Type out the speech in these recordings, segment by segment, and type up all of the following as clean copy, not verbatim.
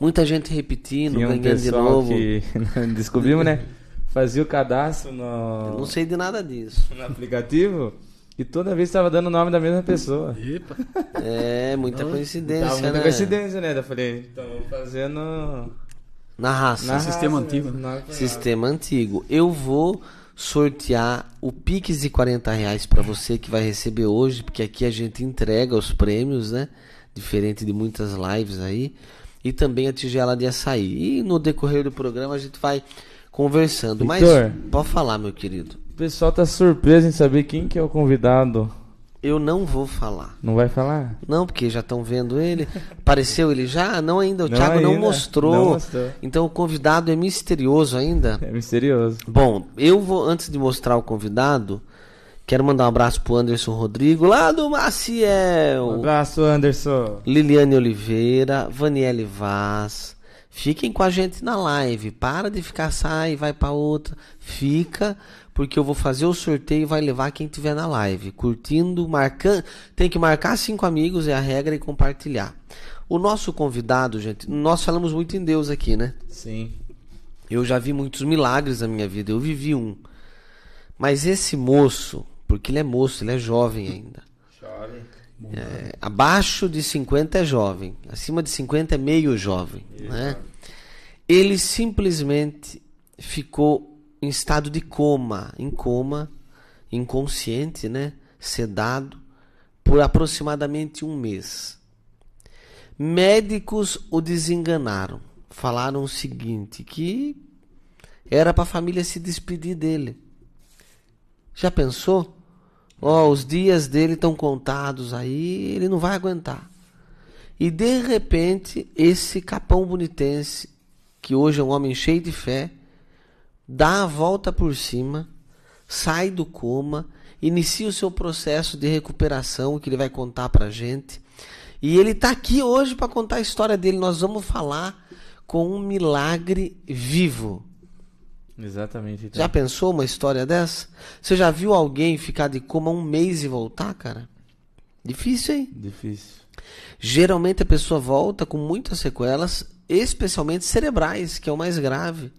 Muita gente repetindo, Tinha um ganhando de pessoal novo. que descobrimos, né? Fazia o cadastro Eu não sei de nada disso. no aplicativo e toda vez estava dando o nome da mesma pessoa. Epa. É, muita coincidência, Tava muita né? coincidência, né? Eu falei, então fazendo Na raça. na Sistema raça antigo, mesmo, né? na- Sistema antigo. Eu vou sortear o Pix de R$40 para você que vai receber hoje, porque aqui a gente entrega os prêmios, né? Diferente de muitas lives aí. E também a tigela de açaí. E no decorrer do programa a gente vai conversando. Victor. Mas pode falar, meu querido. O pessoal tá surpreso em saber quem que é o convidado. Eu não vou falar. Não vai falar? Não, porque já estão vendo ele. Apareceu ele já? Não ainda. O Não Thiago não ainda. mostrou. Não mostrou. Então o convidado é misterioso ainda. É misterioso. Bom, eu vou, antes de mostrar o convidado, quero mandar um abraço pro Anderson Rodrigo, lá do Um Maciel. abraço, Anderson. Liliane Oliveira, Vaniele Vaz. Fiquem com a gente na live. Para de ficar, sai, vai pra outra. Fica, porque eu vou fazer o sorteio e vai levar quem tiver na live. Curtindo, marcando. Tem que marcar 5 amigos, é a regra, e compartilhar. O nosso convidado, gente, nós falamos muito em Deus aqui, né? Sim. Eu já vi muitos milagres na minha vida. Eu vivi um. Mas esse moço, porque ele é moço, ele é jovem ainda. Chove. Abaixo de 50 é jovem. Acima de 50 é meio jovem. Né? Ele simplesmente ficou em estado de coma. Em coma, inconsciente, né? Sedado, por aproximadamente 1 mês. Médicos o desenganaram. Falaram o seguinte, que era para a família se despedir dele. Já pensou? Ó, os dias dele estão contados aí, ele não vai aguentar. E de repente, esse capão bonitense, que hoje é um homem cheio de fé, dá a volta por cima, sai do coma, inicia o seu processo de recuperação, que ele vai contar pra gente. E ele tá aqui hoje para contar a história dele. Nós vamos falar com um milagre vivo. Exatamente. Então. Já pensou uma história dessa? Você já viu alguém ficar de coma 1 mês e voltar, cara? Difícil, hein? Difícil. Geralmente a pessoa volta com muitas sequelas, especialmente cerebrais, que é o mais grave.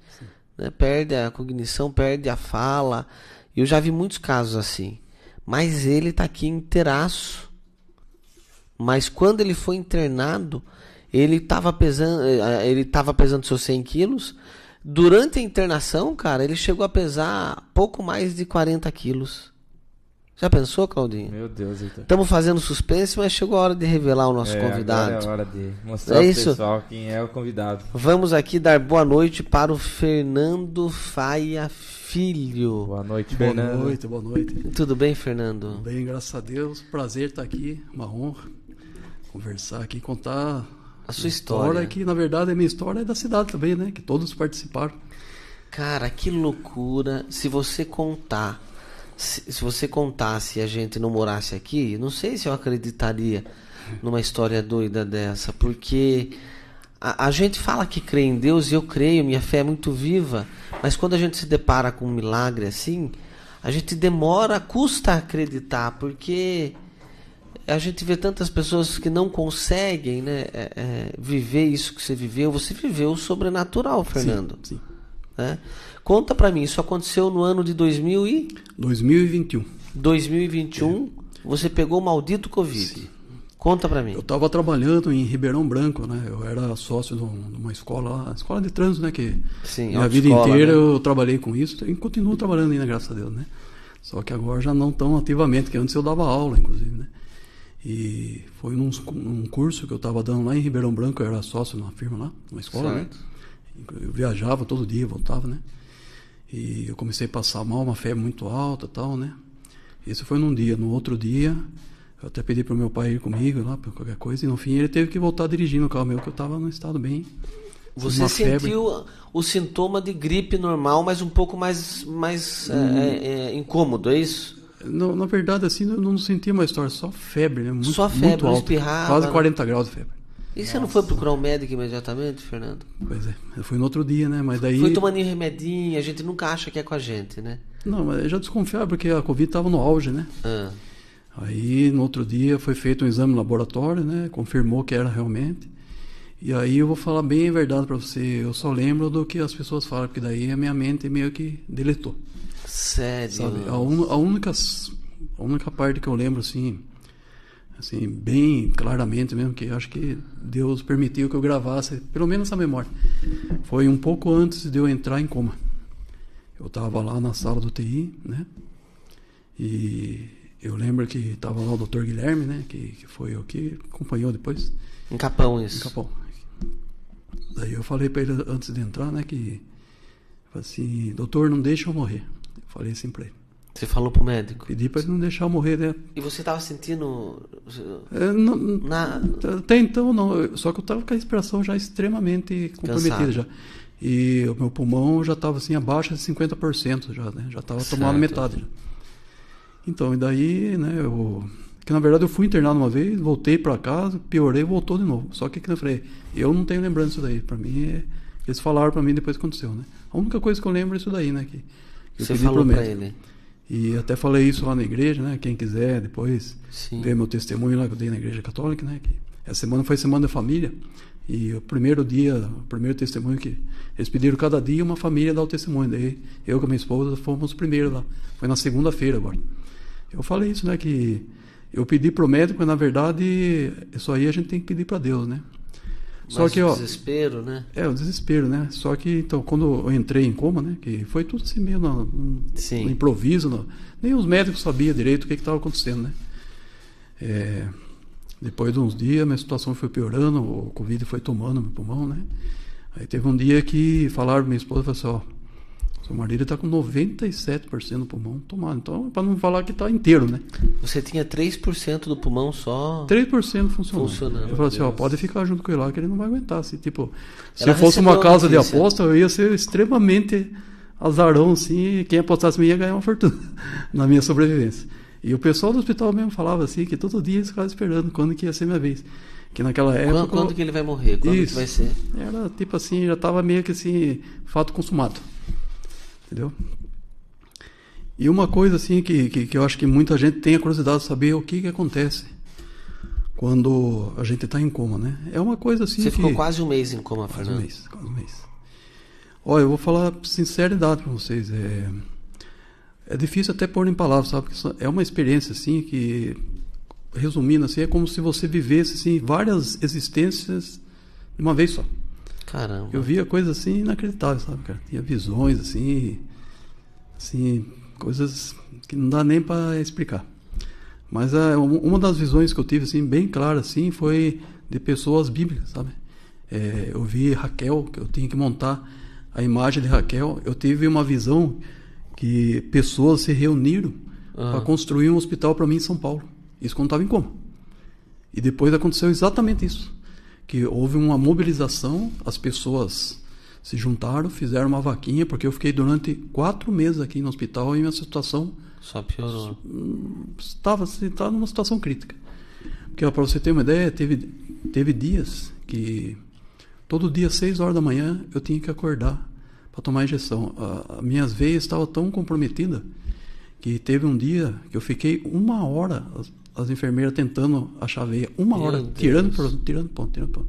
Né? Perde a cognição, perde a fala. Eu já vi muitos casos assim. Mas ele tá aqui inteiraço. Mas quando ele foi internado, ele estava pesando seus 100 quilos. Durante a internação, cara, ele chegou a pesar pouco mais de 40 quilos. Já pensou, Claudinho? Meu Deus, Heitor. Estamos fazendo suspense, mas chegou a hora de revelar o nosso convidado. Agora é a hora de mostrar É pro isso? pessoal quem é o convidado. Vamos aqui dar boa noite para o Fernando Faia Filho. Boa noite, Boa Fernando. noite, boa noite. Tudo bem, Fernando? Bem, graças a Deus. Prazer estar aqui, uma honra conversar aqui, contar A sua história. que na verdade a minha história é da cidade também, né? Que todos participaram. Cara, que loucura. Se você contar, se você contasse e a gente não morasse aqui, não sei se eu acreditaria numa história doida dessa, porque a gente fala que crê em Deus e eu creio, minha fé é muito viva, mas quando a gente se depara com um milagre assim, a gente demora, custa acreditar, porque a gente vê tantas pessoas que não conseguem, né, viver isso que você viveu. Você viveu o sobrenatural, Fernando. Sim. Né? Conta pra mim, isso aconteceu no ano de 2021. 2021, você pegou o maldito Covid. Conta pra mim. Eu estava trabalhando em Ribeirão Branco, né? Eu era sócio de uma escola lá, escola de trânsito, né? Que Sim, minha vida autoescola, inteira né? eu trabalhei com isso e continuo trabalhando ainda, graças a Deus, né? Só que agora já não tão ativamente, que antes eu dava aula, inclusive, né? E foi num curso que eu estava dando lá em Ribeirão Branco, eu era sócio numa firma lá, numa escola, Certo. né? Eu viajava todo dia, voltava, né? E eu comecei a passar mal, uma febre muito alta e tal, né? Isso foi num dia. No outro dia, eu até pedi para o meu pai ir comigo lá, para qualquer coisa, e no fim ele teve que voltar dirigindo o carro meu, que eu estava num estado bem... Você uma sentiu o sintoma de gripe normal, mas um pouco mais incômodo, é isso? Na verdade, assim, eu não sentia uma história, só febre, né? Muito, Só febre, muito não alta, espirrava, quase né? 40 graus de febre. E você não foi procurar um médico imediatamente, Fernando? Pois é, eu fui no outro dia, né? Mas daí... Foi tomando remedinho, a gente nunca acha que é com a gente, né? Não, mas eu já desconfiava, porque a Covid estava no auge, né? Ah, Aí, no outro dia, foi feito um exame no laboratório, né? Confirmou que era realmente. E aí eu vou falar bem a verdade para você, eu só lembro do que as pessoas falam, porque daí a minha mente meio que deletou. Sério? Sabe? A única parte que eu lembro, assim, bem claramente mesmo, que acho que Deus permitiu que eu gravasse, pelo menos essa memória, foi um pouco antes de eu entrar em coma. Eu estava lá na sala do TI, né? E eu lembro que estava lá o Dr. Guilherme, né? Que foi o que acompanhou depois. Em Capão, isso. Em Capão. Daí eu falei para ele antes de entrar, né? Que assim, doutor, não deixa eu morrer. Eu falei assim para ele. Você falou pro médico? Pedi para ele não deixar eu morrer, né? E você tava sentindo... Até então não, só que eu tava com a respiração já extremamente comprometida já. E o meu pulmão já estava assim abaixo de 50% já, né? Já estava tomando metade já. Então, e daí, né, que na verdade eu fui internado uma vez, voltei para casa, piorei e voltou de novo. Só que eu falei, eu não tenho lembrança disso daí. Para mim, eles falaram para mim depois que aconteceu, né? A única coisa que eu lembro é isso daí, né? Que você falou para ele. E até falei isso lá na igreja, né? Quem quiser depois ver meu testemunho lá que eu dei na igreja católica, né? Que essa semana foi semana da família. E o primeiro testemunho que eles pediram cada dia uma família dar o testemunho. Daí eu com a minha esposa fomos os primeiros lá. Foi na segunda-feira agora. Eu falei isso, né? Que eu pedi pro médico, mas na verdade isso aí a gente tem que pedir para Deus, né? Só mas que, o desespero, né? O desespero, né? Só que, então, quando eu entrei em coma, né? Que foi tudo assim meio no improviso, nem os médicos sabiam direito o que estava acontecendo, né? Depois de uns dias, minha situação foi piorando, o Covid foi tomando meu pulmão, né? Aí teve um dia que falaram pra minha esposa, falaram assim, seu marido está com 97% do pulmão tomado. Então, para não falar que está inteiro, né? Você tinha 3% do pulmão só... 3% funcionando. Eu falei assim, pode ficar junto com ele lá, que ele não vai aguentar. Se eu fosse uma casa de aposta, eu ia ser extremamente azarão, assim, e quem apostasse em mim ia ganhar uma fortuna na minha sobrevivência. E o pessoal do hospital mesmo falava assim, que todo dia eles ficavam esperando quando que ia ser minha vez. Que naquela época... Quando que ele vai morrer? Quando que vai ser? Era tipo assim, já estava meio que assim, fato consumado. Entendeu? E uma coisa assim que eu acho que muita gente tem a curiosidade de saber o que acontece quando a gente está em coma, né? É uma coisa assim. Você ficou quase um mês em coma, Fernando? Quase um mês. Olha, eu vou falar sinceridade para vocês. É difícil até pôr em palavras, sabe? Porque é uma experiência assim que, resumindo assim, é como se você vivesse assim várias existências de uma vez só. Caramba. Eu via coisas assim inacreditáveis, sabe, cara? Tinha visões assim, coisas que não dá nem para explicar. Mas uma das visões que eu tive assim bem clara assim foi de pessoas bíblicas, sabe? Eu vi Raquel, que eu tinha que montar a imagem de Raquel. Eu tive uma visão que pessoas se reuniram para construir um hospital para mim em São Paulo. Isso quando estava em coma. E depois aconteceu exatamente isso. Que houve uma mobilização, as pessoas se juntaram, fizeram uma vaquinha, porque eu fiquei durante 4 meses aqui no hospital e minha situação só piorou. Estava numa situação crítica. Porque, para você ter uma ideia, teve dias que todo dia, 6 horas da manhã, eu tinha que acordar para tomar injeção. As minhas veias estavam tão comprometidas que teve um dia que eu fiquei 1 hora... As enfermeiras tentando achar a veia, 1 hora, tirando ponto.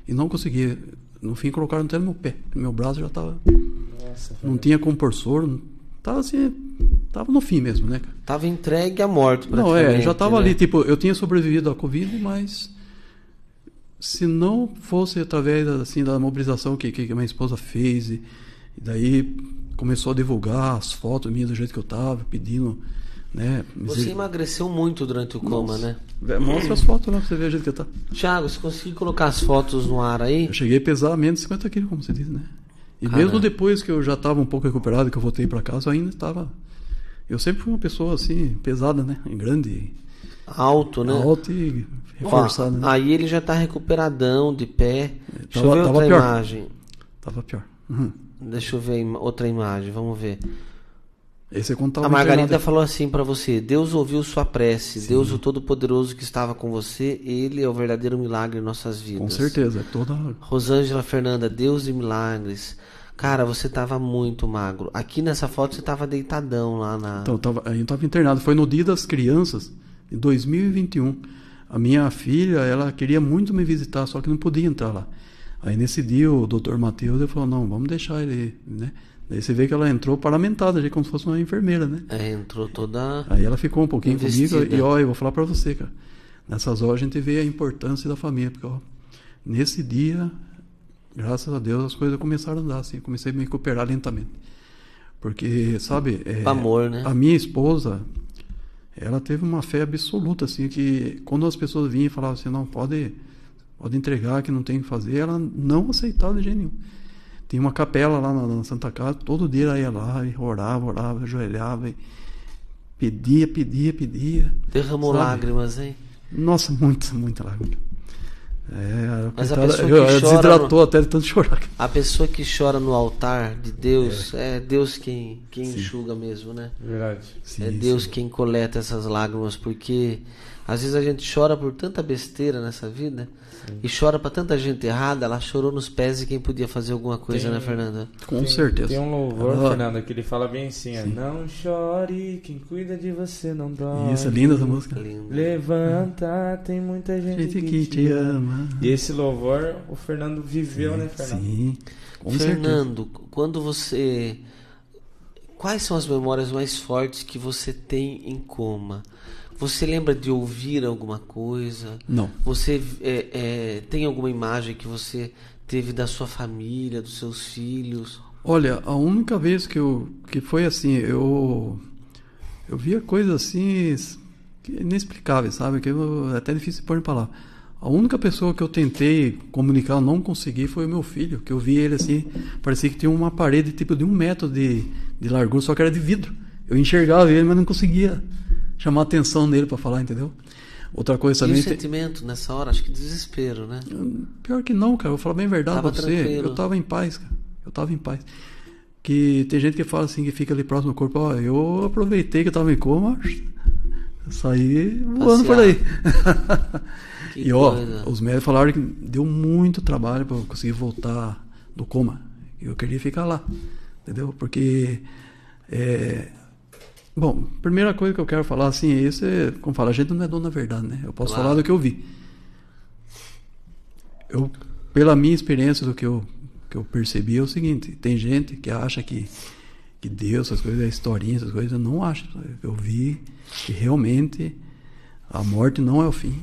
E não conseguia. No fim, colocaram até no meu pé. Meu braço já estava... Não tinha compressor. Estava assim... Estava no fim mesmo, né, cara? Estava entregue à morte, praticamente. Não, já estava ali. Tipo, eu tinha sobrevivido à Covid, mas... Se não fosse através assim, da mobilização que a minha esposa fez, e daí começou a divulgar as fotos minhas do jeito que eu estava, pedindo... Né? Você emagreceu muito durante o coma, né? Mostra as fotos lá pra você ver o jeito que tá. Thiago, você conseguiu colocar as fotos no ar aí? Eu cheguei a pesar menos de 50 quilos, como você diz, né? E mesmo depois que eu já estava um pouco recuperado, que eu voltei para casa, eu ainda estava... Eu sempre fui uma pessoa assim, pesada, né? Grande. Alto, né? Alto e reforçado, né? Aí ele já tá recuperadão, de pé. Deixa eu ver outra imagem. Tava pior. Deixa eu ver outra imagem, vamos ver. A Margarida falou assim para você: Deus ouviu sua prece. Sim. Deus, o Todo-Poderoso que estava com você, Ele é o verdadeiro milagre em nossas vidas. Com certeza, Rosângela Fernanda, Deus de milagres. Cara, você estava muito magro. Aqui nessa foto você estava deitadão lá na... Então, eu estava internado. Foi no Dia das Crianças, em 2021. A minha filha, ela queria muito me visitar, só que não podia entrar lá. Aí nesse dia o doutor Matheus ele falou, não, vamos deixar ele, né? Daí você vê que ela entrou paramentada, já como se fosse uma enfermeira, né? Entrou toda... Aí ela ficou um pouquinho investida. comigo e, ó, eu vou falar pra você, cara. Nessas horas a gente vê a importância da família, porque, ó, nesse dia, graças a Deus, as coisas começaram a andar, assim, eu comecei a me recuperar lentamente. Porque, sabe... amor, né? A minha esposa, ela teve uma fé absoluta, assim, que quando as pessoas vinham e falavam assim, não, pode entregar, que não tem o que fazer, ela não aceitava de jeito nenhum. Tinha uma capela lá na Santa Casa, todo dia ela ia lá e orava, ajoelhava e pedia. Derramou sabe? lágrimas, hein? Nossa, muita lágrima. Mas a coitada, pessoa que chora desidratou até de tanto chorar. A pessoa que chora no altar de Deus, é Deus quem enxuga mesmo, né? Verdade. Sim, É Deus sim. quem coleta essas lágrimas, porque às vezes a gente chora por tanta besteira nessa vida e chora pra tanta gente errada. Ela chorou nos pés de quem podia fazer alguma coisa, né, Fernanda? Com certeza. Tem um louvor, Ela- Fernando, que ele fala bem assim, ó, não chore, quem cuida de você não dói. Isso, é linda essa música. Lindo. Levanta, tem muita gente Gente que te ama. ama. E esse louvor o Fernando viveu, né, Fernando? Sim, com certeza. Fernando, quando você... Quais são as memórias mais fortes que você tem em coma? Você lembra de ouvir alguma coisa? Não. Você tem alguma imagem que você teve da sua família, dos seus filhos? Olha, a única vez que foi assim, eu via coisas assim inexplicáveis, sabe? Que é até difícil de pôr em palavras. A única pessoa que eu tentei comunicar, não consegui, foi o meu filho, que eu vi ele assim, parecia que tinha uma parede tipo de 1 metro de largura, só que era de vidro. Eu enxergava ele, mas não conseguia chamar a atenção dele para falar, entendeu? Outra coisa E também... o sentimento nessa hora? Acho que desespero, né? Pior que não, cara. Eu vou falar bem a verdade Tava pra você. tranquilo. Eu tava em paz, cara. Eu tava em paz. Que tem gente que fala assim, que fica ali próximo do corpo. Ó, eu aproveitei que eu tava em coma, saí voando por aí. Que E ó, coisa. os médicos falaram que deu muito trabalho pra eu conseguir voltar do coma. Eu queria ficar lá, entendeu? Porque... Bom, primeira coisa que eu quero falar assim é isso, como fala, a gente não é dono da verdade, né? Eu posso Claro. falar do que eu vi. Pela minha experiência, do que eu percebi é o seguinte: tem gente que acha que Deus, essas coisas, a historinha, essas coisas, eu não acho. Eu vi que realmente a morte não é o fim.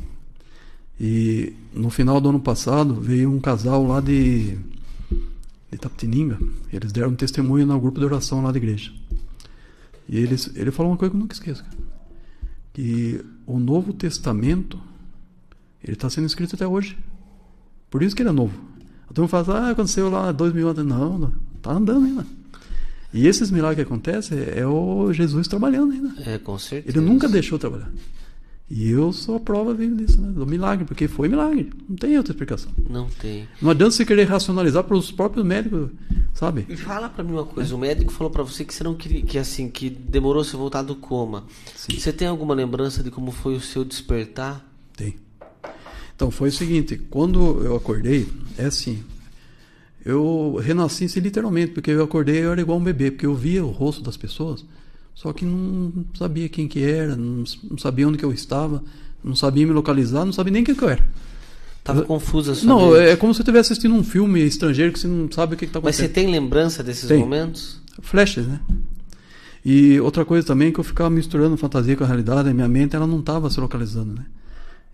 E no final do ano passado veio um casal lá de Itapetininga. Eles deram um testemunho no grupo de oração lá da igreja. E ele falou uma coisa que eu nunca esqueço, cara. Que o Novo Testamento, ele está sendo escrito até hoje. Por isso que ele é novo. A turma fala, aconteceu lá 2000 anos. Não, tá andando ainda. E esses milagres que acontecem é o Jesus trabalhando ainda. Com certeza. Ele nunca deixou trabalhar. E eu sou a prova viva disso, né? Do milagre, porque foi milagre. Não tem outra explicação. Não tem. Não adianta você querer racionalizar para os próprios médicos, sabe? E fala pra mim uma coisa, o médico falou pra você que você não queria, que demorou você voltar do coma. Sim. Você tem alguma lembrança de como foi o seu despertar? Tem. Então, foi o seguinte, quando eu acordei, é assim, eu renasci assim, literalmente, porque eu acordei eu era igual um bebê, porque eu via o rosto das pessoas, só que não sabia quem que era, não sabia onde que eu estava, não sabia me localizar, não sabia nem quem que eu era. Tava confusa a sua Não, mente. é como se você estivesse assistindo um filme estrangeiro que você não sabe o que está Mas você acontecendo. tem lembrança desses Tem. momentos? Flashes, né? E outra coisa também que eu ficava misturando fantasia com a realidade, a minha mente ela não estava se localizando, né?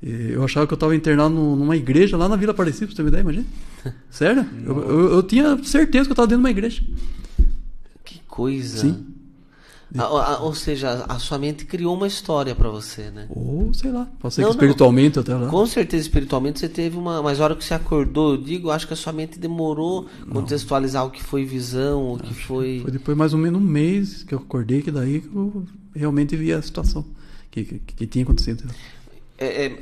E eu achava que eu estava internado numa igreja lá na Vila Aparecida, pra você ter uma ideia, imagina. Sério? Eu tinha certeza que eu estava dentro de uma igreja. Que coisa. Sim. Ou seja, a sua mente criou uma história pra você, né? Ou, sei lá, pode ser Não, que espiritualmente até lá. Com certeza, espiritualmente você teve uma... Mas a hora que você acordou, eu digo, acho que a sua mente demorou contextualizar o que foi visão, o que foi... Foi depois mais ou menos um mês que eu acordei, que daí que eu realmente vi a situação que tinha acontecido.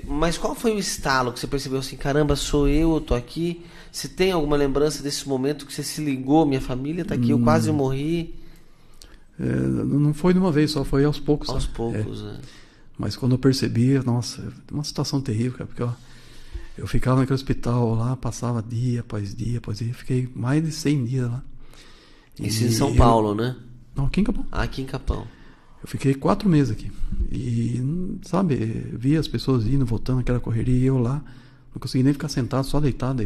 Mas qual foi o estalo que você percebeu assim, caramba, sou eu tô aqui? Você tem alguma lembrança desse momento que você se ligou, minha família tá aqui, eu quase morri? Não foi de uma vez só, foi aos poucos. Aos sabe? poucos, né? Mas quando eu percebi, nossa, uma situação terrível, cara, porque eu ficava naquele hospital lá, passava dia após dia, fiquei mais de 100 dias lá. Isso em São Paulo, né? Não, aqui em Capão. Aqui em Capão. Eu fiquei 4 meses aqui. E, sabe, via as pessoas indo, voltando, aquela correria, e eu lá, não consegui nem ficar sentado, só deitado.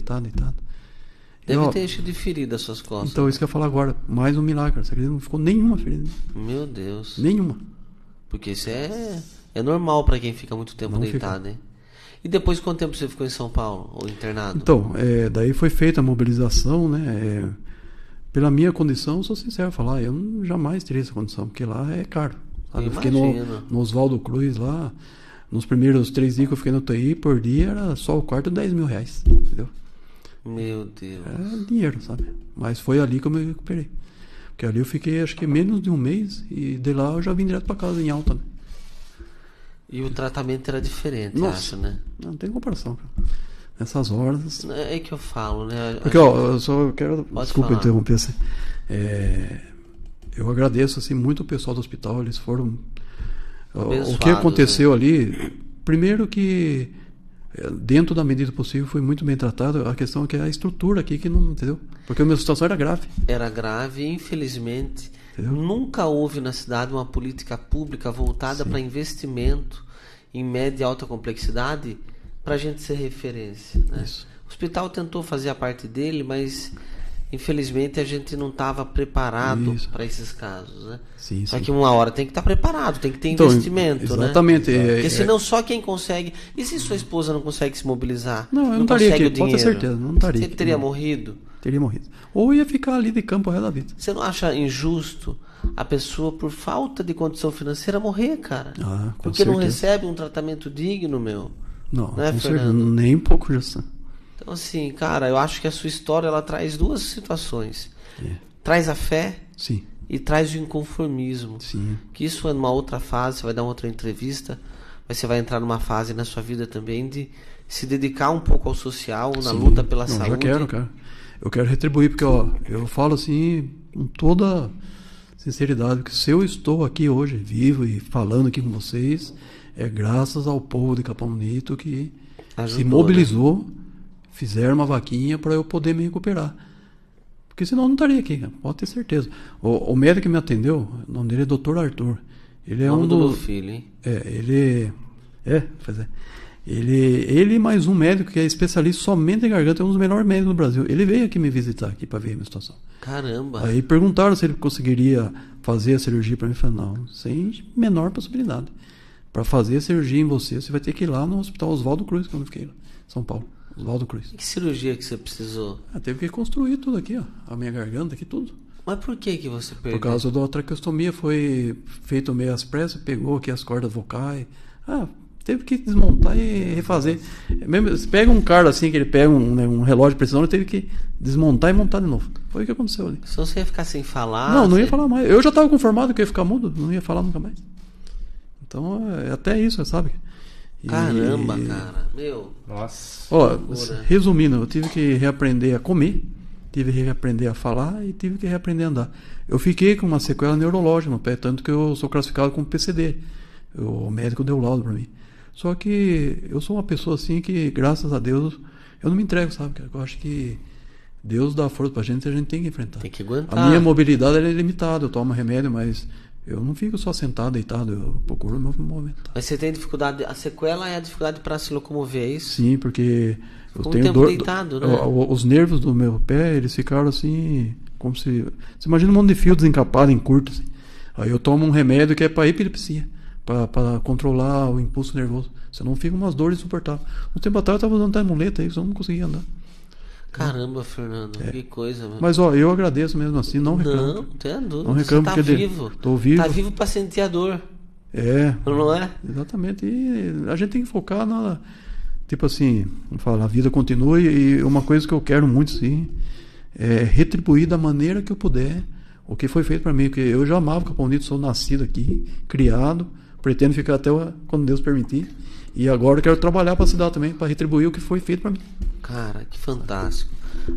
Deve ó, ter enchido de ferida as suas costas. Então, isso que eu ia falar agora. Mais um milagre. Você acredita? Não ficou nenhuma ferida. Meu Deus. Nenhuma. Porque isso é normal pra quem fica muito tempo Não deitado, hein? E depois, quanto tempo você ficou em São Paulo, ou internado? Então, daí foi feita a mobilização, né? Pela minha condição, sou sincero, falar, eu jamais teria essa condição, porque lá é caro. Sabe? Eu fiquei no Oswaldo Cruz lá, nos primeiros 3 dias que eu fiquei no UTI, por dia era só o quarto R$10.000, entendeu? Meu Deus. É dinheiro, sabe? Mas foi ali que eu me recuperei. Porque ali eu fiquei, acho que menos de um mês, e de lá eu já vim direto pra casa em alta, né? E o tratamento era diferente, Nossa, acho, né? Não tem comparação, cara. Nessas horas... É que eu falo, né? Porque, ó, eu só quero... Pode Desculpa falar. interromper assim. Eu agradeço, assim, muito o pessoal do hospital. Eles foram... O que aconteceu, né, ali... Primeiro que, dentro da medida possível, foi muito bem tratado. A questão é que a estrutura aqui que não... Entendeu? Porque a minha situação era grave. Era grave e, infelizmente, entendeu? Nunca houve na cidade uma política pública voltada para investimento em média e alta complexidade para a gente ser referência, né? O hospital tentou fazer a parte dele, mas infelizmente a gente não estava preparado para esses casos, né? Sim, só que uma hora tem que estar preparado, tem que ter então, investimento, exatamente, né? Porque senão só quem consegue. E se sua esposa não consegue se mobilizar? Não, eu não estaria aqui, pode ter certeza, não estaria. Você teria morrido? Teria morrido. Ou ia ficar ali de campo o resto da vida. Você não acha injusto a pessoa, por falta de condição financeira, morrer, cara? Porque certeza. Não recebe um tratamento digno, meu? Não, né, com Fernando? certeza, nem um pouco justo. Então, assim, cara, eu acho que a sua história ela traz 2 situações. Traz a fé. Sim. E traz o inconformismo. Sim. Que isso é numa outra fase, você vai dar uma outra entrevista, mas você vai entrar numa fase na sua vida também de se dedicar um pouco ao social, na luta pela saúde. Eu quero, cara. Eu quero retribuir, porque ó, eu falo assim com toda sinceridade, que se eu estou aqui hoje, vivo e falando aqui com vocês, é graças ao povo de Capão Bonito que se mobilizou, né? Fizeram uma vaquinha para eu poder me recuperar. Porque senão eu não estaria aqui, cara. Pode ter certeza. O médico que me atendeu, o nome dele é Dr. Arthur. Ele é um do meu filho, hein? Ele mais um médico que é especialista somente em garganta, é um dos melhores médicos do Brasil. Ele veio aqui me visitar aqui para ver a minha situação. Caramba! Aí perguntaram se ele conseguiria fazer a cirurgia para mim. Eu falei, não, sem menor possibilidade. Para fazer a cirurgia em você vai ter que ir lá no Hospital Oswaldo Cruz, que eu não fiquei lá, São Paulo. Oswaldo Cruz. Que cirurgia que você precisou? Teve que construir tudo aqui, ó. A minha garganta aqui, tudo. Mas por que você perdeu? Por causa da traqueostomia, foi feito meio às pressas, pegou aqui as cordas vocais. Teve que desmontar e refazer. Mesmo, você pega um cara assim, que ele pega um relógio de precisão, ele teve que desmontar e montar de novo. Foi o que aconteceu ali. Senão você ia ficar sem falar? Não ia falar mais. Eu já estava conformado que ia ficar mudo, não ia falar nunca mais. Então, é até isso, sabe? Caramba, cara. Meu. Nossa. Ó, resumindo, eu tive que reaprender a comer, tive que reaprender a falar e tive que reaprender a andar. Eu fiquei com uma sequela neurológica no pé, tanto que eu sou classificado como PCD. O médico deu laudo para mim. Só que eu sou uma pessoa assim que, graças a Deus, eu não me entrego, sabe? Eu acho que Deus dá força pra gente e a gente tem que enfrentar. Tem que aguentar. A minha mobilidade é limitada, eu tomo remédio, mas eu não fico só sentado, deitado, eu procuro o meu movimento. Mas você tem dificuldade, a sequela é a dificuldade para se locomover, é isso? Sim, porque eu tenho tempo dor, deitado, né? Os nervos do meu pé, eles ficaram assim, como se... Você imagina um monte de fio desencapado em curto, assim. Aí eu tomo um remédio que é para epilepsia, para controlar o impulso nervoso. Senão fica umas dores insuportáveis. Um tempo atrás eu estava usando até muleta, aí eu não conseguia andar. Caramba, Fernando, que coisa, mano. Mas ó, eu agradeço mesmo assim, não reclamo. Não tem dúvida. Não reclamo você tá porque vivo. Tô vivo. Tá vivo pra sentir a dor. Não é? Exatamente. E a gente tem que focar na... Tipo assim, vamos falar, a vida continua e uma coisa que eu quero muito, sim, é retribuir da maneira que eu puder o que foi feito para mim. Porque eu já amava Capão Bonito, sou nascido aqui, criado, pretendo ficar até quando Deus permitir. E agora eu quero trabalhar para a cidade também, para retribuir o que foi feito para mim. Cara, que fantástico.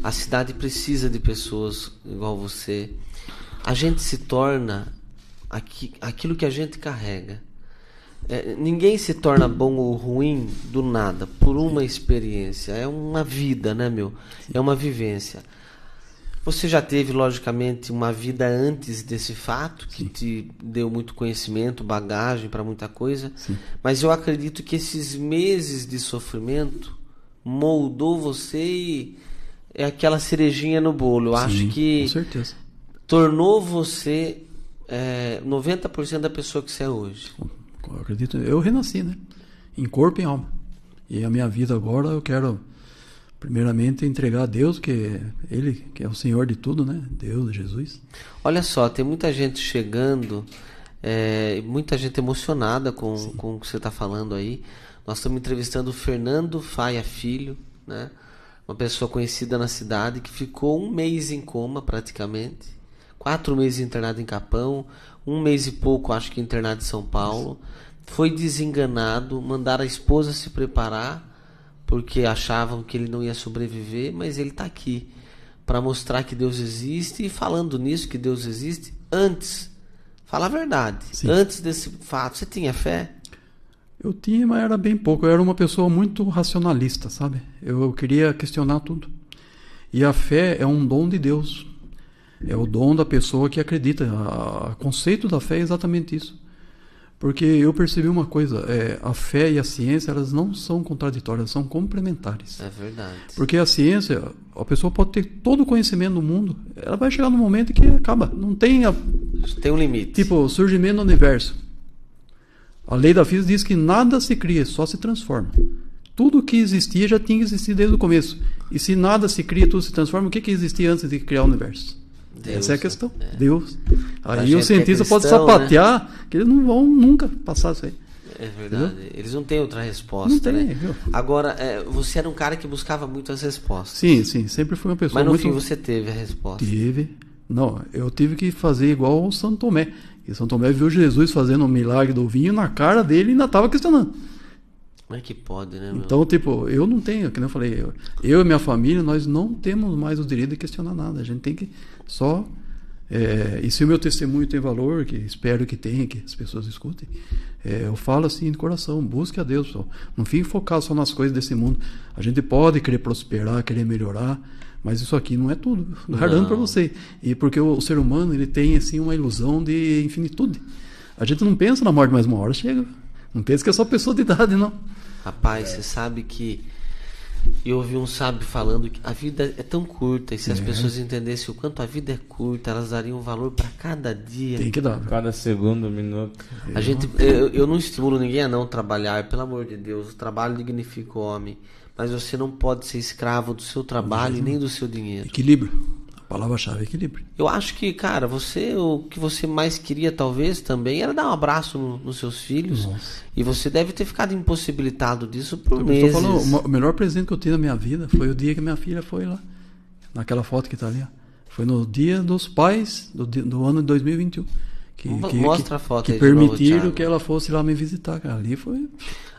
A cidade precisa de pessoas igual você. A gente se torna aquilo que a gente carrega. Ninguém se torna bom ou ruim do nada, por uma experiência. É uma vida, né, meu? É uma vivência. Você já teve, logicamente, uma vida antes desse fato, que te deu muito conhecimento, bagagem para muita coisa. Sim. Mas eu acredito que esses meses de sofrimento moldou você e é aquela cerejinha no bolo. Eu acho Sim, que com certeza. tornou você 90% da pessoa que você é hoje. Eu acredito, eu renasci, né? Em corpo e em alma. E a minha vida agora eu quero primeiramente entregar a Deus, que Ele que é o Senhor de tudo, né? Deus, Jesus. Olha só, tem muita gente chegando, muita gente emocionada com o que você está falando aí. Nós estamos entrevistando o Fernando Faia Filho, né? Uma pessoa conhecida na cidade que ficou 1 mês em coma praticamente, 4 meses internado em Capão, 1 mês e pouco acho que internado em São Paulo. Foi desenganado, mandaram a esposa se preparar porque achavam que ele não ia sobreviver, mas ele está aqui para mostrar que Deus existe, e falando nisso que Deus existe, antes, fala a verdade, Sim. Antes desse fato, você tinha fé? Eu tinha, mas era bem pouco. Eu era uma pessoa muito racionalista, sabe? Eu queria questionar tudo. E a fé é um dom de Deus. É o dom da pessoa que acredita. O conceito da fé é exatamente isso. Porque eu percebi uma coisa, a fé e a ciência, elas não são contraditórias, são complementares. É verdade. Porque a ciência, a pessoa pode ter todo o conhecimento do mundo, ela vai chegar num momento que acaba. Não tem Tem um limite. tipo, o surgimento do universo. A lei da física diz que nada se cria, só se transforma. Tudo que existia já tinha existido desde o começo. E se nada se cria, tudo se transforma, o que existia antes de criar o universo? Deus, Essa é a questão. Deus. A Aí gente o cientista que é pode cristão, sapatear, que eles não vão nunca passar isso aí. É verdade. Entendeu? Eles não têm outra resposta, Não tem, né? viu? Agora, você era um cara que buscava muito as respostas. Sim, sim, sempre fui uma pessoa Mas no muito... fim você teve a resposta. Tive. Não, eu tive que fazer igual o São Tomé. E São Tomé viu Jesus fazendo um milagre do vinho na cara dele e ainda estava questionando. Como é que pode, né, meu? Então, tipo, eu não tenho, que nem eu falei, eu e minha família, nós não temos mais o direito de questionar nada. A gente tem que só... e se o meu testemunho tem valor, que espero que tenha, que as pessoas escutem, eu falo assim de coração, busque a Deus, pessoal. Não fique focado só nas coisas desse mundo. A gente pode querer prosperar, querer melhorar, mas isso aqui não é tudo, guardando para você. E porque o ser humano, ele tem assim uma ilusão de infinitude. A gente não pensa na morte, mais uma hora chega. Não pensa que é só pessoa de idade, não. Rapaz, você sabe que eu ouvi um sábio falando que a vida é tão curta, e se as pessoas entendessem o quanto a vida é curta, elas dariam valor para cada dia. Tem que dar. Cada segundo, minuto. Eu não estimulo ninguém a não trabalhar, pelo amor de Deus, o trabalho dignifica o homem, mas você não pode ser escravo do seu trabalho e nem do seu dinheiro. Equilíbrio. A palavra-chave é equilíbrio. Eu acho que, cara, o que você mais queria talvez também era dar um abraço nos seus filhos. Nossa. E você deve ter ficado impossibilitado disso por Eu meses. estou falando, o melhor presente que eu tive na minha vida foi o dia que minha filha foi lá. Naquela foto que está ali. Ó. Foi no dia dos pais do ano de 2021. Mostra a foto que aí de novo, permitiram Thiago. que ela fosse lá me visitar, cara. Ali foi...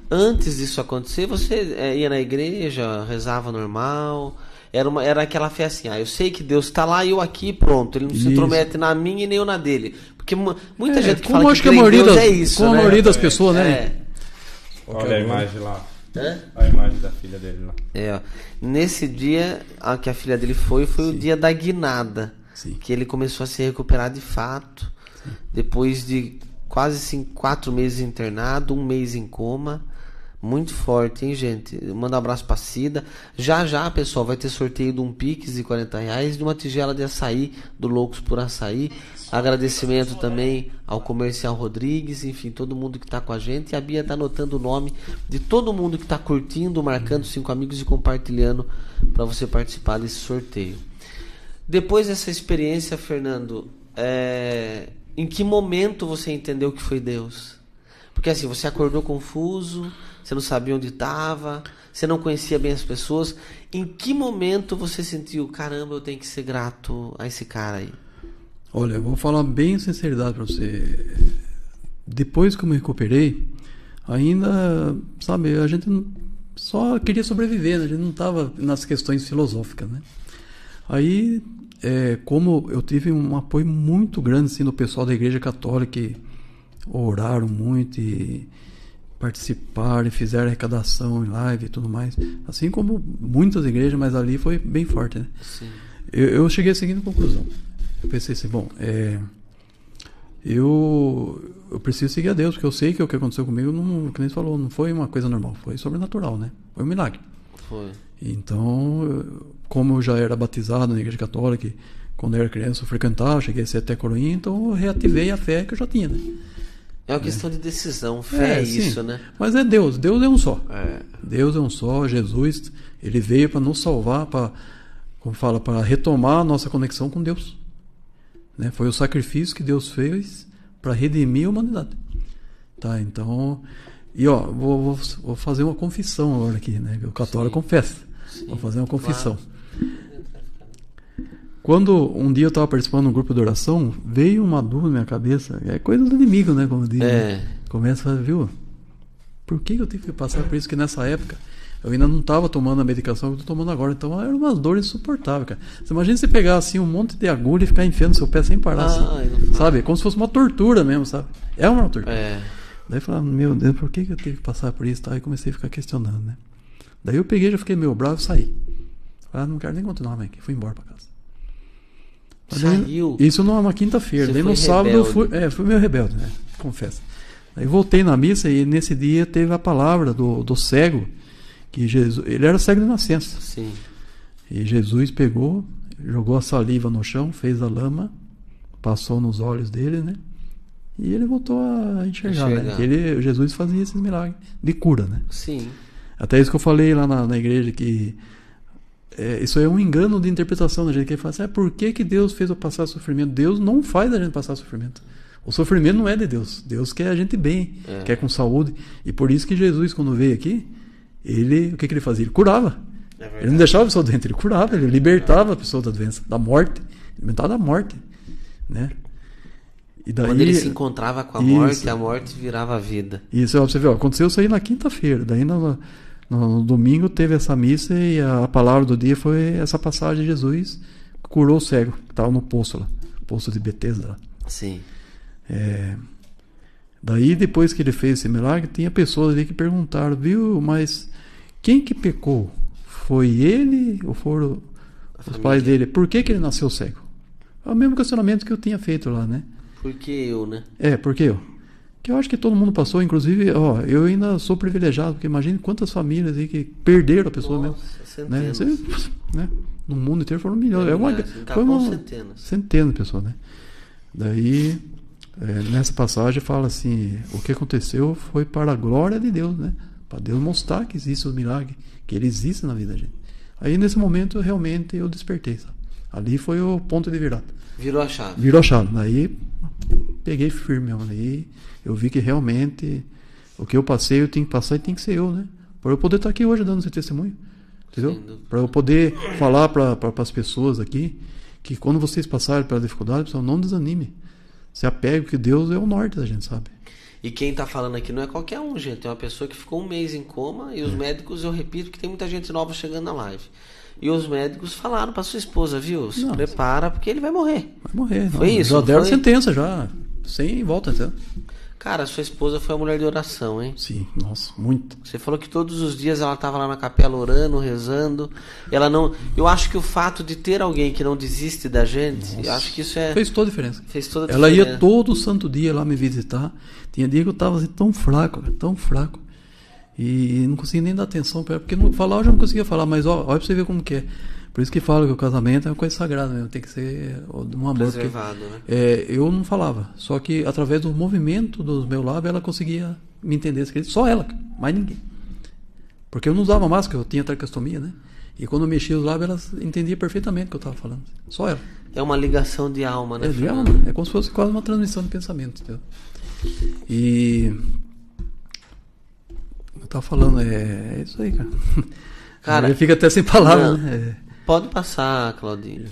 Antes disso acontecer, você ia na igreja, rezava normal. Era aquela fé assim, eu sei que Deus está lá e eu aqui, pronto. Ele não se Isso. intromete na minha e nem eu na dele. Porque muita gente que como fala acho que que a crê em maioria Deus das, é isso, como né? a maioria das pessoas, né? É. Olha a imagem lá. Hã? A imagem da filha dele lá. Ó. Nesse dia que a filha dele foi o dia da guinada. Sim. Que ele começou a se recuperar de fato. Sim. Depois de quase 4 meses internado, 1 mês em coma. Muito forte, hein, gente? Manda um abraço pra Cida. Já, pessoal, vai ter sorteio de um Pix de R$40 e de uma tigela de açaí do Loucos por Açaí. Agradecimento também ao Comercial Rodrigues, enfim, todo mundo que tá com a gente. E a Bia tá anotando o nome de todo mundo que tá curtindo, marcando 5 amigos e compartilhando para você participar desse sorteio. Depois dessa experiência, Fernando, em que momento você entendeu que foi Deus? Porque assim, você acordou confuso, você não sabia onde estava, você não conhecia bem as pessoas. Em que momento você sentiu, caramba, eu tenho que ser grato a esse cara aí? Olha, eu vou falar bem sinceridade para você. Depois que eu me recuperei, ainda, sabe, a gente só queria sobreviver, né? A gente não estava nas questões filosóficas, né? Aí, como eu tive um apoio muito grande assim, do pessoal da Igreja Católica, que oraram muito e participaram e fizeram arrecadação em live e tudo mais, assim como muitas igrejas, mas ali foi bem forte, né? Sim. Eu cheguei à seguinte conclusão. Eu pensei assim, bom, eu preciso seguir a Deus, porque eu sei que o que aconteceu comigo, não, como você falou, não foi uma coisa normal, foi sobrenatural, né? Foi um milagre. Foi. Então, como eu já era batizado na igreja católica, quando eu era criança eu frequentava, cheguei a ser até coroinha, então eu reativei a fé que eu já tinha, né? É uma questão de decisão, fé é isso, sim. né? Mas é Deus é um só. Deus é um só, Jesus, ele veio para nos salvar, para, como fala, para retomar a nossa conexão com Deus. Né? Foi o sacrifício que Deus fez para redimir a humanidade. Tá, então... E ó, vou fazer uma confissão agora aqui, né? O católico confessa. Sim, vou fazer uma confissão. Claro. Quando um dia eu estava participando de um grupo de oração, veio uma dúvida na minha cabeça. É coisa do inimigo, né? Como diz. Né? Começa a falar, viu? Por que eu tive que passar por isso? Que nessa época eu ainda não estava tomando a medicação que eu estou tomando agora. Então eram umas dores insuportáveis, cara. Você imagina você pegar assim um monte de agulha e ficar enfiando seu pé sem parar, assim, sabe? Como se fosse uma tortura mesmo, sabe? É uma tortura. Daí eu falei, meu Deus, por que eu tive que passar por isso? Aí comecei a ficar questionando, né? Daí eu peguei, já fiquei meio bravo e saí. Falei, não quero nem continuar mais aqui. Fui embora pra casa. Saiu? Isso numa quinta-feira. Daí no sábado eu fui meio rebelde, né? Confesso. Daí voltei na missa e nesse dia teve a palavra do cego, que Jesus, ele era cego de nascença. Sim. E Jesus pegou, jogou a saliva no chão, fez a lama, passou nos olhos dele, né? E ele voltou a enxergar. Né? Jesus fazia esses milagres de cura, né? Sim. Até isso que eu falei lá na igreja, que isso é um engano de interpretação da gente, que ele fala assim, por que Deus fez eu passar sofrimento? Deus não faz a gente passar sofrimento. O sofrimento não é de Deus. Deus quer a gente bem, quer com saúde. E por isso que Jesus, quando veio aqui, o que ele fazia? Ele curava. Ele não deixava a pessoa doente, ele curava, ele libertava a pessoa da doença, da morte, alimentava da morte, né? E daí, quando ele se encontrava com a morte, a morte virava a vida. Isso, você vê, aconteceu isso aí na quinta-feira. Daí no domingo teve essa missa e a palavra do dia foi essa passagem de Jesus que curou o cego, que estava no poço lá, poço de Betesda lá. Sim. Daí depois que ele fez esse milagre, tinha pessoas ali que perguntaram, viu, mas quem que pecou? Foi ele ou foram os pais dele? Por que ele nasceu cego? É o mesmo questionamento que eu tinha feito lá, né? Por que eu, né? Por que eu? Que eu acho que todo mundo passou, inclusive, eu ainda sou privilegiado, porque imagine quantas famílias aí que perderam a pessoa. Nossa, mesmo. Centenas. Né? No mundo inteiro foram milhões. Centenas de pessoas, né? Daí, nessa passagem fala assim, o que aconteceu foi para a glória de Deus, né? Para Deus mostrar que existe o milagre, que ele existe na vida da gente. Aí nesse momento realmente eu despertei, sabe? Ali foi o ponto de virada. Virou a chave. Daí peguei firme, aí eu vi que realmente o que eu passei, eu tenho que passar e tem que ser eu, né? Para eu poder estar aqui hoje dando esse testemunho, entendeu? Para eu poder falar para as pessoas aqui que quando vocês passarem pela dificuldade, pessoal, não desanime. Se apegue, porque Deus é o norte da gente, sabe? E quem está falando aqui não é qualquer um, gente. É uma pessoa que ficou um mês em coma e os médicos, eu repito, que tem muita gente nova chegando na live. E os médicos falaram para sua esposa, viu? Se prepara porque ele vai morrer. Vai morrer. Foi isso? Já deram sentença, já. Sem volta, entendeu? Cara, sua esposa foi uma mulher de oração, hein? Sim, nossa, muito. Você falou que todos os dias ela estava lá na capela orando, rezando. Ela não. Eu acho que o fato de ter alguém que não desiste da gente, eu acho que isso fez toda a diferença. Fez toda a ela diferença. Ia todo santo dia lá me visitar. Tinha dia que eu estava assim, tão fraco. E não conseguia nem dar atenção para ela, porque falar eu já não conseguia falar, mas olha para você ver como que é. Por isso que falo que o casamento é uma coisa sagrada mesmo, tem que ser um amor. Preservado, né? Eu não falava, só que através do movimento dos meus lábios ela conseguia me entender, só ela, mais ninguém. Porque eu não usava máscara, eu tinha tracostomia, né? E quando eu mexia os lábios, ela entendia perfeitamente o que eu estava falando. Só ela. É uma ligação de alma, né? De alma, é como se fosse quase uma transmissão de pensamento, entendeu? E eu tava falando, é isso aí, cara. Ele fica até sem palavras, né? Pode passar, Claudinho.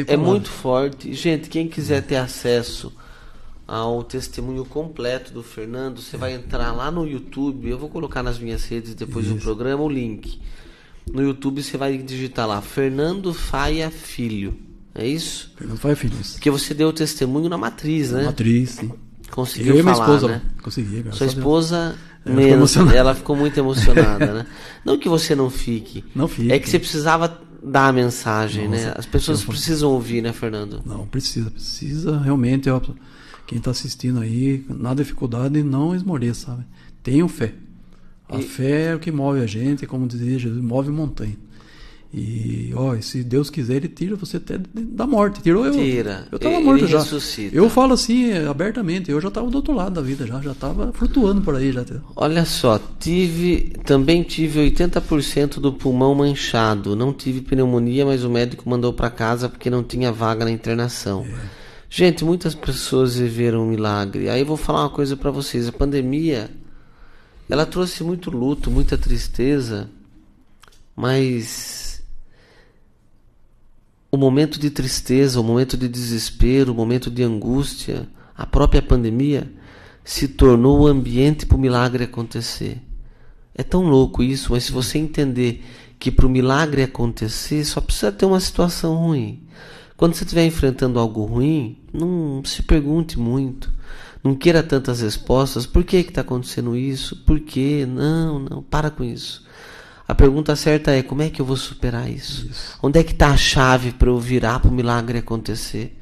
É muito forte. Gente, quem quiser ter acesso ao testemunho completo do Fernando, você vai entrar lá no YouTube. Eu vou colocar nas minhas redes depois do programa o link. No YouTube você vai digitar lá Fernando Faia Filho. É isso? Fernando Faia Filho. Porque você deu o testemunho na matriz, né? Na matriz, sim. Conseguiu falar, minha esposa, né? Consegui, cara. Sua esposa menos, ela ficou muito emocionada, né? Não que você não fique. Não fique. É que você precisava dar a mensagem, né? As pessoas precisam ouvir, né, Fernando? Não, precisa realmente, quem está assistindo aí, na dificuldade, não esmoreça, sabe? Tenham fé. A fé é o que move a gente, como dizia Jesus, move montanha. E, ó, se Deus quiser, ele tira você até da morte. Tirou eu. Tira. Eu estava morto já. Ressuscita. Eu falo assim, abertamente, eu já estava do outro lado da vida, já estava flutuando por aí. Já. Olha só, também tive 80% do pulmão manchado. Não tive pneumonia, mas o médico mandou para casa porque não tinha vaga na internação. Gente, muitas pessoas viveram um milagre. Aí eu vou falar uma coisa para vocês. A pandemia, ela trouxe muito luto, muita tristeza, mas o momento de tristeza, o momento de desespero, o momento de angústia, a própria pandemia se tornou o ambiente para o milagre acontecer. É tão louco isso, mas se você entender que para o milagre acontecer só precisa ter uma situação ruim. Quando você estiver enfrentando algo ruim, não se pergunte muito, não queira tantas respostas. Por que está acontecendo isso? Por quê? Não, para com isso. A pergunta certa é: como é que eu vou superar isso? Onde é que está a chave para eu virar para o milagre acontecer?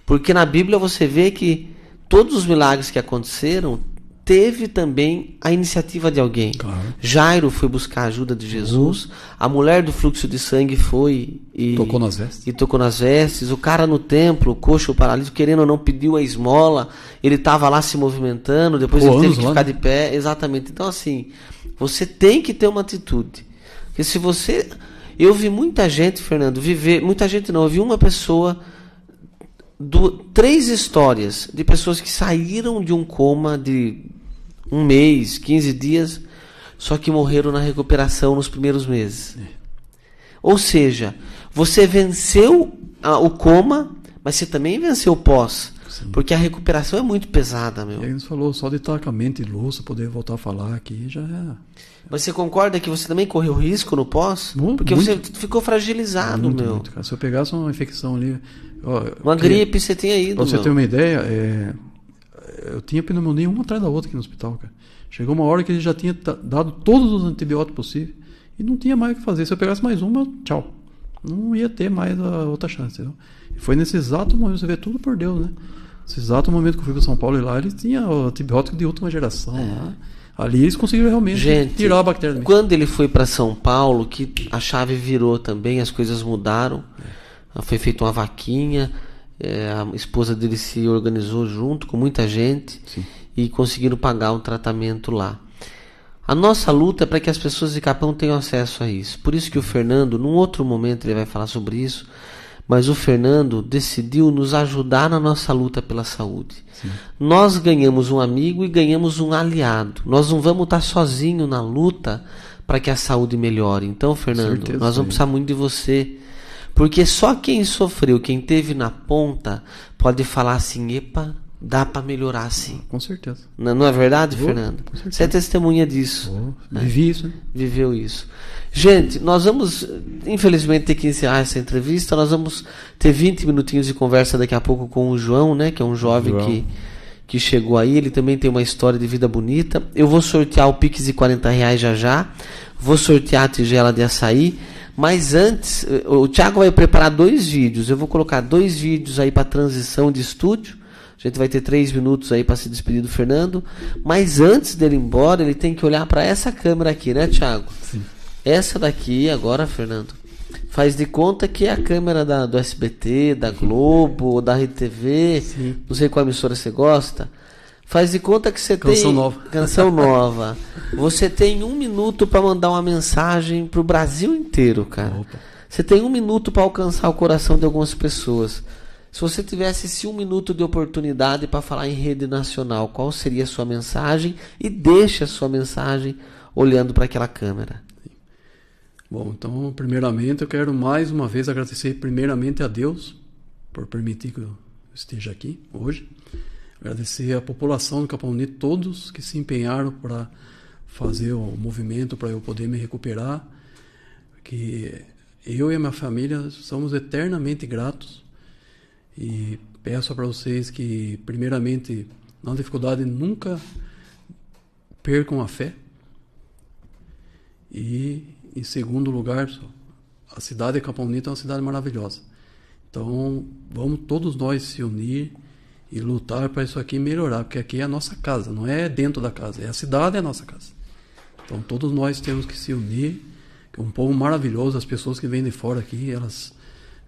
Porque na Bíblia você vê que todos os milagres que aconteceram teve também a iniciativa de alguém. Claro. Jairo foi buscar a ajuda de Jesus. A mulher do fluxo de sangue foi e tocou nas vestes. E tocou nas vestes. O cara no templo, o coxo, o paralítico, querendo ou não, pediu a esmola. Ele estava lá se movimentando. Depois ele teve que ficar de pé. Exatamente. Então assim, você tem que ter uma atitude. Porque se você... Eu vi muita gente, Fernando, muita gente não, eu vi uma pessoa... 3 histórias de pessoas que saíram de um coma de 1 mês, 15 dias, só que morreram na recuperação nos primeiros meses. Ou seja, você venceu o coma, mas você também venceu o pós. Sim. Porque a recuperação é muito pesada, meu. E aí você falou, só de estar com a mente lúcida, poder voltar a falar aqui, já é... Mas você concorda que você também correu risco no pós? Porque você ficou fragilizado, muito, meu. Muito, cara. Se eu pegasse uma infecção ali... Uma gripe você tinha ido, pra você ter uma ideia, eu tinha pneumonia uma atrás da outra aqui no hospital, cara. Chegou uma hora que ele já tinha dado todos os antibióticos possíveis e não tinha mais o que fazer. Se eu pegasse mais uma, tchau. Não ia ter mais a outra chance, entendeu? E foi nesse exato momento, você vê tudo por Deus, né? Nesse exato momento que eu fui para São Paulo e lá, eles tinham o antibiótico de última geração lá. Ali eles conseguiram realmente tirar a bactéria. Quando ele foi para São Paulo, que a chave virou também, as coisas mudaram. Foi feita uma vaquinha, a esposa dele se organizou junto com muita gente. Sim. E conseguiram pagar um tratamento lá. A nossa luta é para que as pessoas de Capão tenham acesso a isso. Por isso que o Fernando, num outro momento ele vai falar sobre isso, mas o Fernando decidiu nos ajudar na nossa luta pela saúde. Sim. Nós ganhamos um amigo e ganhamos um aliado. Nós não vamos estar sozinhos na luta para que a saúde melhore. Então, Fernando, nós vamos precisar muito de você. Porque só quem sofreu, quem teve na ponta, pode falar assim: epa, dá para melhorar assim. Com certeza. Não é verdade, Fernando? Você é testemunha disso. Vivi isso, né? Viveu isso. Gente, nós vamos, infelizmente, ter que encerrar essa entrevista. Nós vamos ter 20 minutinhos de conversa daqui a pouco com o João, né? Que é um jovem que chegou aí. Ele também tem uma história de vida bonita. Eu vou sortear o Pix de R$40 já. Vou sortear a tigela de açaí. Mas antes, o Thiago vai preparar 2 vídeos. Eu vou colocar 2 vídeos aí para transição de estúdio. A gente vai ter 3 minutos aí para se despedir do Fernando. Mas antes dele ir embora, ele tem que olhar para essa câmera aqui, né, Thiago? Sim. Essa daqui, agora, Fernando, faz de conta que é a câmera do SBT, da Globo, da RTV. Sim. Não sei qual emissora você gosta. Faz de conta que você Canção tem... nova. Canção nova. Você tem 1 minuto para mandar uma mensagem pro Brasil inteiro, cara. Opa. Você tem 1 minuto para alcançar o coração de algumas pessoas. Se você tivesse esse 1 minuto de oportunidade para falar em rede nacional, qual seria a sua mensagem? E deixe a sua mensagem olhando para aquela câmera. Bom, então, primeiramente, eu quero mais uma vez agradecer primeiramente a Deus por permitir que eu esteja aqui hoje. Agradecer a população do Capão Bonito, todos que se empenharam para fazer o movimento, para eu poder me recuperar. Que eu e a minha família somos eternamente gratos. E peço para vocês que, primeiramente, na dificuldade, nunca percam a fé. E, em segundo lugar, a cidade de Capão Bonito é uma cidade maravilhosa. Então, vamos todos nós se unir e lutar para isso aqui melhorar, porque aqui é a nossa casa, não é dentro da casa, é a cidade, é a nossa casa. Então, todos nós temos que se unir, que é um povo maravilhoso. As pessoas que vêm de fora aqui, elas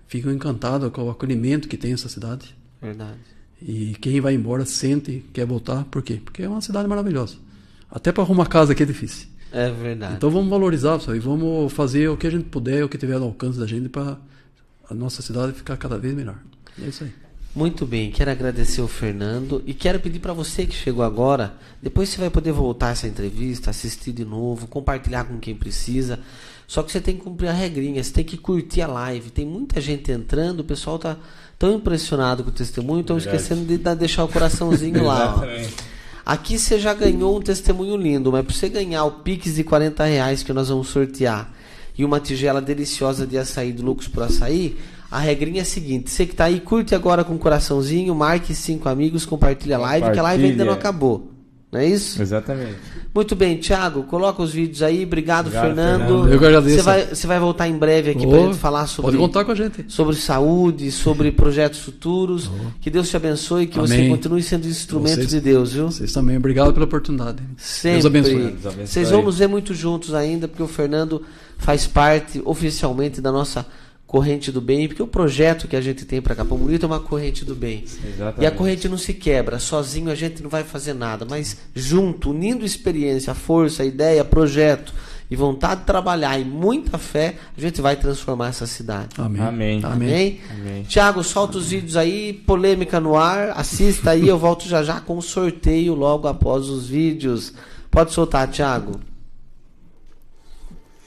ficam encantadas com o acolhimento que tem essa cidade. Verdade. E quem vai embora sente, quer voltar. Por quê? Porque é uma cidade maravilhosa. Até para arrumar casa aqui é difícil. É verdade. Então vamos valorizar, pessoal, e vamos fazer o que a gente puder, o que tiver ao alcance da gente, para a nossa cidade ficar cada vez melhor. É isso aí. Muito bem, quero agradecer o Fernando e quero pedir para você que chegou agora, depois você vai poder voltar essa entrevista, assistir de novo, compartilhar com quem precisa. Só que você tem que cumprir a regrinha, você tem que curtir a live. Tem muita gente entrando, o pessoal tá tão impressionado com o testemunho, estão esquecendo de deixar o coraçãozinho lá. Ó. Aqui você já ganhou um testemunho lindo, mas para você ganhar o Pix de R$40 que nós vamos sortear e uma tigela deliciosa de açaí do Lucas por Açaí, a regrinha é a seguinte: você que tá aí, curte agora com um coraçãozinho, marque 5 amigos, compartilha a live, que a live ainda não acabou. Não é isso? Exatamente. Muito bem, Thiago, coloca os vídeos aí. Obrigado, Fernando. Eu que agradeço. Você vai voltar em breve aqui para a gente falar sobre... Pode contar com a gente. Sobre saúde, sobre projetos futuros. Que Deus te abençoe e que você continue sendo instrumento de Deus, viu? Vocês também. Obrigado pela oportunidade. Sempre. Deus abençoe. Vocês vão nos ver muito juntos ainda, porque o Fernando faz parte oficialmente da nossa corrente do bem, porque o projeto que a gente tem para Capão Bonito é uma corrente do bem. Exatamente. E a corrente não se quebra, sozinho a gente não vai fazer nada, mas junto, unindo experiência, força, ideia, projeto e vontade de trabalhar e muita fé, a gente vai transformar essa cidade. Amém. Amém. Amém? Amém. Tiago, solta os vídeos aí, polêmica no ar, assista aí, eu volto já já com o sorteio logo após os vídeos. Pode soltar, Tiago.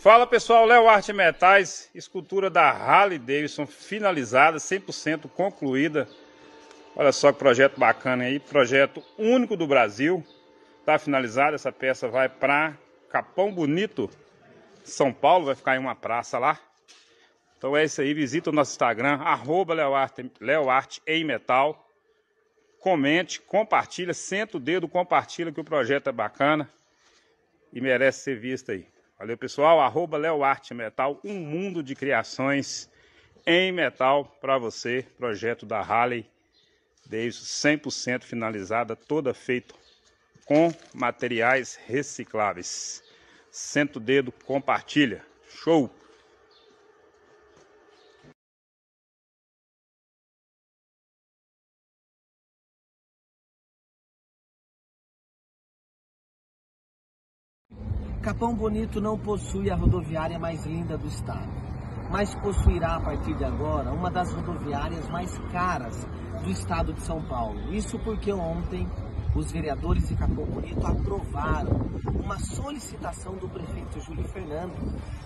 Fala pessoal, Léo Arte Metais, escultura da Harley Davidson finalizada, 100% concluída. Olha só que projeto bacana aí, projeto único do Brasil. Está finalizada, essa peça vai para Capão Bonito, São Paulo, vai ficar em uma praça lá. Então é isso aí, visita o nosso Instagram, @LeoArte em Metal. Comente, compartilha, senta o dedo, compartilha que o projeto é bacana e merece ser visto aí. Valeu, pessoal. @LeoArte Metal, um mundo de criações em metal para você. Projeto da Harley Davidson, 100% finalizada, toda feita com materiais recicláveis. Senta o dedo, compartilha. Show! Capão Bonito não possui a rodoviária mais linda do estado, mas possuirá a partir de agora uma das rodoviárias mais caras do estado de São Paulo. Isso porque ontem os vereadores de Capão Bonito aprovaram uma solicitação do prefeito Júlio Fernando.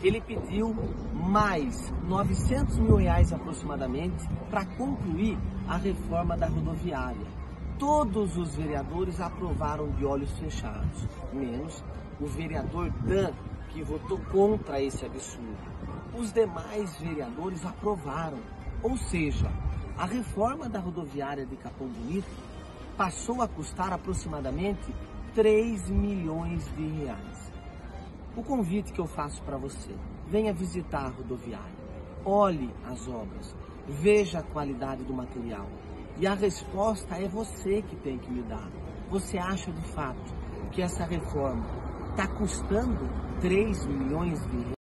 Ele pediu mais R$900 mil aproximadamente para concluir a reforma da rodoviária. Todos os vereadores aprovaram de olhos fechados, menos o vereador Dan, que votou contra esse absurdo. Os demais vereadores aprovaram, ou seja, a reforma da rodoviária de Capão Bonito passou a custar aproximadamente R$3 milhões. O convite que eu faço para você, venha visitar a rodoviária, olhe as obras, veja a qualidade do material. E a resposta é você que tem que me dar. Você acha de fato que essa reforma está custando R$3 milhões?